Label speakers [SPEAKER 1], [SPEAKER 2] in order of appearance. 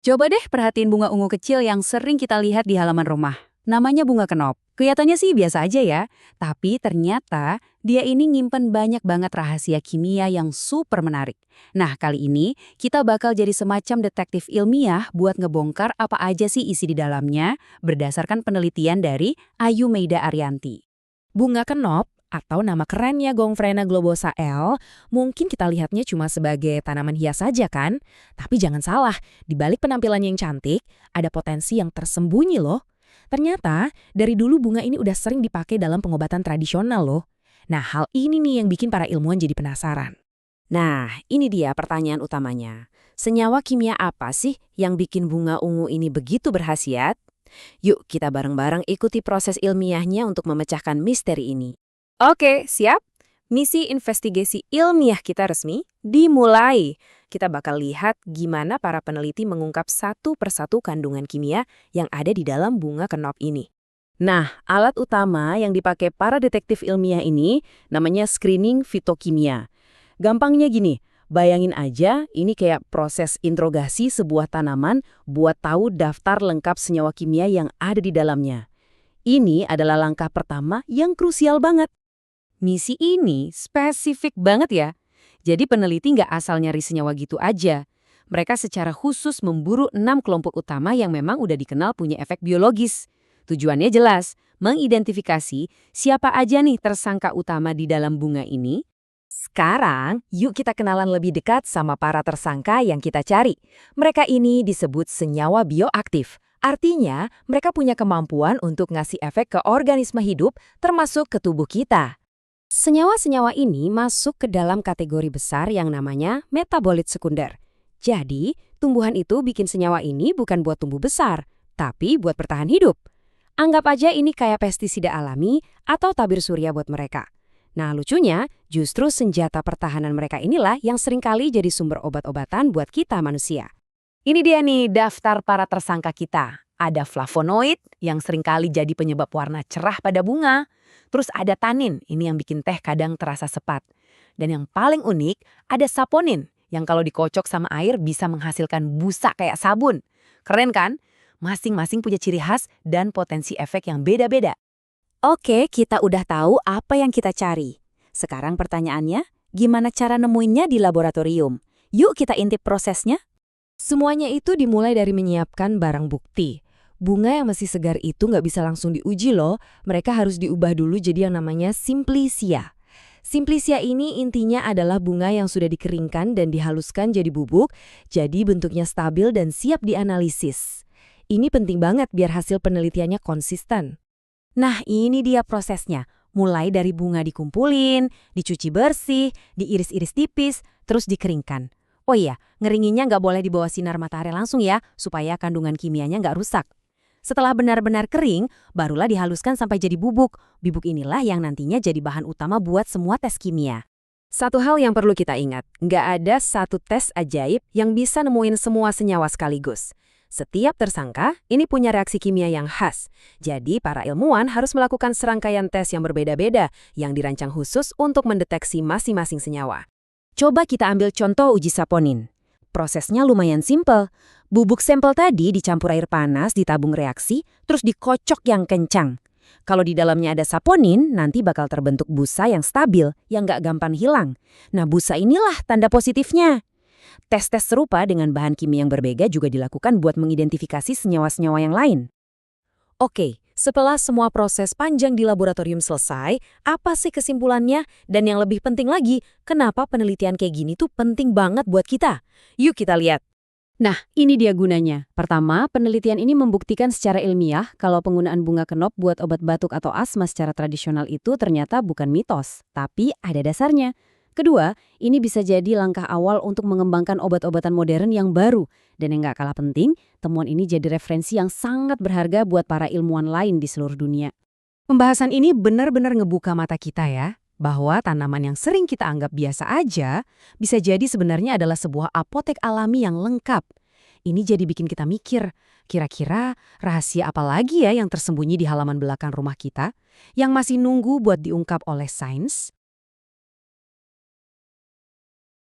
[SPEAKER 1] Coba deh perhatiin bunga ungu kecil yang sering kita lihat di halaman rumah. Namanya bunga kenop. Kelihatannya sih biasa aja ya, tapi ternyata dia ini nyimpen banyak banget rahasia kimia yang super menarik. Nah, kali ini kita bakal jadi semacam detektif ilmiah buat ngebongkar apa aja sih isi di dalamnya berdasarkan penelitian dari Ayu Meida Arianti.
[SPEAKER 2] Bunga kenop, atau nama kerennya Gongfrena globosa L, mungkin kita lihatnya cuma sebagai tanaman hias saja kan? Tapi jangan salah, di balik penampilannya yang cantik, ada potensi yang tersembunyi loh. Ternyata, dari dulu bunga ini udah sering dipakai dalam pengobatan tradisional loh. Nah, hal ini nih yang bikin para ilmuwan jadi penasaran.
[SPEAKER 3] Nah, ini dia pertanyaan utamanya. Senyawa kimia apa sih yang bikin bunga ungu ini begitu berkhasiat? Yuk kita bareng-bareng ikuti proses ilmiahnya untuk memecahkan misteri ini. Oke, siap? Misi investigasi ilmiah kita resmi dimulai. Kita bakal lihat gimana para peneliti mengungkap satu persatu kandungan kimia yang ada di dalam bunga kenop ini. Nah, alat utama yang dipakai para detektif ilmiah ini namanya screening fitokimia. Gampangnya gini, bayangin aja ini kayak proses interogasi sebuah tanaman buat tahu daftar lengkap senyawa kimia yang ada di dalamnya. Ini adalah langkah pertama yang krusial banget.
[SPEAKER 1] Misi ini spesifik banget ya. Jadi peneliti nggak asal nyari senyawa gitu aja. Mereka secara khusus memburu 6 kelompok utama yang memang udah dikenal punya efek biologis. Tujuannya jelas, mengidentifikasi siapa aja nih tersangka utama di dalam bunga ini.
[SPEAKER 3] Sekarang, yuk kita kenalan lebih dekat sama para tersangka yang kita cari. Mereka ini disebut senyawa bioaktif. Artinya, mereka punya kemampuan untuk ngasih efek ke organisme hidup, termasuk ke tubuh kita. Senyawa-senyawa ini masuk ke dalam kategori besar yang namanya metabolit sekunder. Jadi, tumbuhan itu bikin senyawa ini bukan buat tumbuh besar, tapi buat bertahan hidup. Anggap aja ini kayak pestisida alami atau tabir surya buat mereka. Nah, lucunya, justru senjata pertahanan mereka inilah yang seringkali jadi sumber obat-obatan buat kita manusia. Ini dia nih daftar para tersangka kita. Ada flavonoid yang seringkali jadi penyebab warna cerah pada bunga. Terus ada tanin, ini yang bikin teh kadang terasa sepat. Dan yang paling unik, ada saponin yang kalau dikocok sama air bisa menghasilkan busa kayak sabun. Keren kan? Masing-masing punya ciri khas dan potensi efek yang beda-beda. Oke, kita udah tahu apa yang kita cari. Sekarang pertanyaannya, gimana cara nemuinnya di laboratorium? Yuk kita intip prosesnya.
[SPEAKER 2] Semuanya itu dimulai dari menyiapkan barang bukti. Bunga yang masih segar itu nggak bisa langsung diuji loh, mereka harus diubah dulu jadi yang namanya simplicia. Simplicia ini intinya adalah bunga yang sudah dikeringkan dan dihaluskan jadi bubuk, jadi bentuknya stabil dan siap dianalisis. Ini penting banget biar hasil penelitiannya konsisten.
[SPEAKER 3] Nah, ini dia prosesnya. Mulai dari bunga dikumpulin, dicuci bersih, diiris-iris tipis, terus dikeringkan. Oh iya, ngeringinnya nggak boleh di bawah sinar matahari langsung ya, supaya kandungan kimianya nggak rusak. Setelah benar-benar kering, barulah dihaluskan sampai jadi bubuk. Bubuk inilah yang nantinya jadi bahan utama buat semua tes kimia. Satu hal yang perlu kita ingat, nggak ada satu tes ajaib yang bisa nemuin semua senyawa sekaligus. Setiap tersangka ini punya reaksi kimia yang khas. Jadi para ilmuwan harus melakukan serangkaian tes yang berbeda-beda yang dirancang khusus untuk mendeteksi masing-masing senyawa. Coba kita ambil contoh uji saponin. Prosesnya lumayan simpel. Bubuk sampel tadi dicampur air panas, ditabung reaksi, terus dikocok yang kencang. Kalau di dalamnya ada saponin, nanti bakal terbentuk busa yang stabil, yang nggak gampang hilang. Nah, busa inilah tanda positifnya. Tes-tes serupa dengan bahan kimia yang berbeda juga dilakukan buat mengidentifikasi senyawa-senyawa yang lain. Oke, setelah semua proses panjang di laboratorium selesai, apa sih kesimpulannya? Dan yang lebih penting lagi, kenapa penelitian kayak gini tuh penting banget buat kita? Yuk kita lihat.
[SPEAKER 1] Nah, ini dia gunanya. Pertama, penelitian ini membuktikan secara ilmiah kalau penggunaan bunga kenop buat obat batuk atau asma secara tradisional itu ternyata bukan mitos, tapi ada dasarnya. Kedua, ini bisa jadi langkah awal untuk mengembangkan obat-obatan modern yang baru. Dan yang gak kalah penting, temuan ini jadi referensi yang sangat berharga buat para ilmuwan lain di seluruh dunia.
[SPEAKER 2] Pembahasan ini benar-benar ngebuka mata kita ya, bahwa tanaman yang sering kita anggap biasa aja, bisa jadi sebenarnya adalah sebuah apotek alami yang lengkap. Ini jadi bikin kita mikir, kira-kira rahasia apa lagi ya yang tersembunyi di halaman belakang rumah kita, yang masih nunggu buat diungkap oleh sains?